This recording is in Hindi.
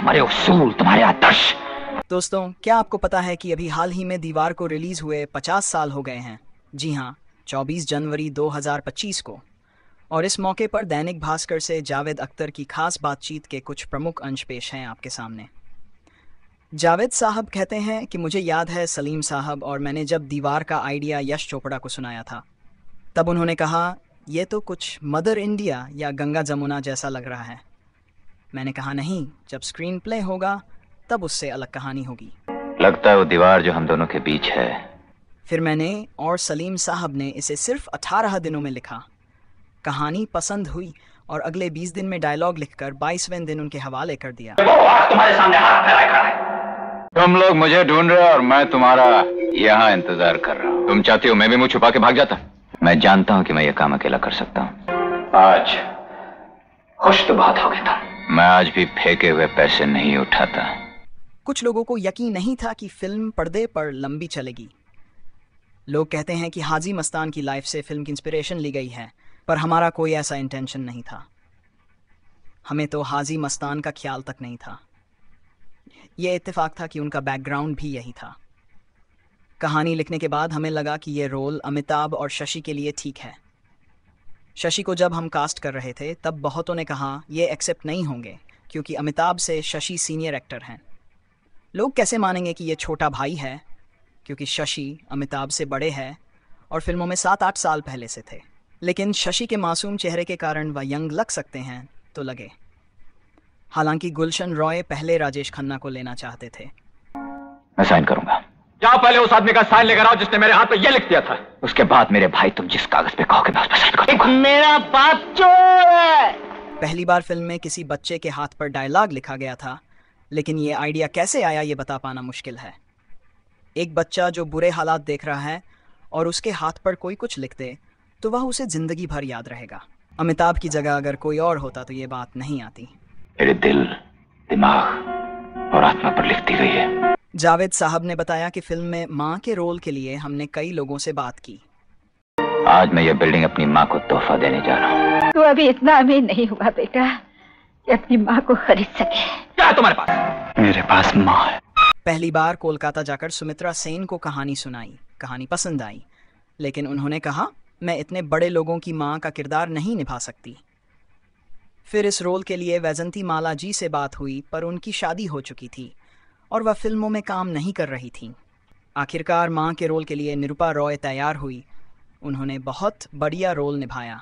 तुम्हारे उसूल, तुम्हारे आदर्श। दोस्तों, क्या आपको पता है कि अभी हाल ही में दीवार को रिलीज हुए 50 साल हो गए हैं? जी हाँ, 24 जनवरी 2025 को। और इस मौके पर दैनिक भास्कर से जावेद अख्तर की खास बातचीत के कुछ प्रमुख अंश पेश हैं आपके सामने। जावेद साहब कहते हैं कि मुझे याद है सलीम साहब और मैंने जब दीवार का आइडिया यश चोपड़ा को सुनाया था, तब उन्होंने कहा ये तो कुछ मदर इंडिया या गंगा जमुना जैसा लग रहा है। मैंने कहा नहीं, जब स्क्रीन प्ले होगा तब उससे अलग कहानी होगी। लगता है वो दीवार जो हम दोनों के बीच है। फिर मैंने और सलीम साहब ने इसे सिर्फ 18 दिनों में लिखा। कहानी पसंद हुई और अगले 20 दिन में डायलॉग लिखकर 22वें दिन उनके हवाले कर दिया। वो आज तुम्हारे सामने हाथ फैलाए खड़ा है। तुम लोग मुझे ढूंढ रहे हो और मैं तुम्हारा यहाँ इंतजार कर रहा हूँ। तुम चाहती हो मैं भी मुंह छुपा के भाग जाता? मैं जानता हूँ कि मैं ये काम अकेला कर सकता हूँ। आज खुश तो बहुत हो गया था। मैं आज भी फेंके हुए पैसे नहीं उठाता। कुछ लोगों को यकीन नहीं था कि फिल्म पर्दे पर लंबी चलेगी। लोग कहते हैं कि हाजी मस्तान की लाइफ से फिल्म की इंस्पिरेशन ली गई है, पर हमारा कोई ऐसा इंटेंशन नहीं था। हमें तो हाजी मस्तान का ख्याल तक नहीं था। ये इत्तेफाक था कि उनका बैकग्राउंड भी यही था। कहानी लिखने के बाद हमें लगा कि ये रोल अमिताभ और शशि के लिए ठीक है। शशि को जब हम कास्ट कर रहे थे तब बहुतों ने कहा ये एक्सेप्ट नहीं होंगे क्योंकि अमिताभ से शशि सीनियर एक्टर हैं। लोग कैसे मानेंगे कि ये छोटा भाई है, क्योंकि शशि अमिताभ से बड़े हैं और फिल्मों में 7-8 साल पहले से थे। लेकिन शशि के मासूम चेहरे के कारण वह यंग लग सकते हैं तो लगे। हालांकि गुलशन रॉय पहले राजेश खन्ना को लेना चाहते थे। मैं साइन करूंगा। जाओ पहले उस आदमी का साइन लेकर आओ जिसने मेरे हाथ पे ये लिख दिया था। उसके बाद मेरे भाई तुम जिस कागज पे कहोगे मैं उस पर साइन कर दूंगा। मेरा बाप चोर है। पहली बार फिल्म में किसी बच्चे के हाथ पर डायलॉग लिखा गया था, लेकिन ये आइडिया कैसे आया ये बता पाना मुश्किल है। एक बच्चा जो बुरे हालात देख रहा है और उसके हाथ पर कोई कुछ लिख दे तो वह उसे जिंदगी भर याद रहेगा। अमिताभ की जगह अगर कोई और होता तो ये बात नहीं आती। मेरे दिल, दिमाग और आत्मा पर लिख दी गई है। जावेद साहब ने बताया कि फिल्म में माँ के रोल के लिए हमने कई लोगों से बात की। आज मैं ये बिल्डिंग अपनी माँ को तोहफा देने जा रहा हूँ। तू अभी इतना अमीर नहीं हुआ बेटा कि अपनी माँ को खरीद सके। क्या है तुम्हारे पास? मेरे पास माँ है। पहली बार कोलकाता जाकर सुमित्रा सेन को कहानी सुनाई। कहानी पसंद आई, लेकिन उन्होंने कहा मैं इतने बड़े लोगों की माँ का किरदार नहीं निभा सकती। फिर इस रोल के लिए वैजंती माला जी से बात हुई, पर उनकी शादी हो चुकी थी और वह फिल्मों में काम नहीं कर रही थी। आखिरकार माँ के रोल के लिए निरूपा रॉय तैयार हुई। उन्होंने बहुत बढ़िया रोल निभाया।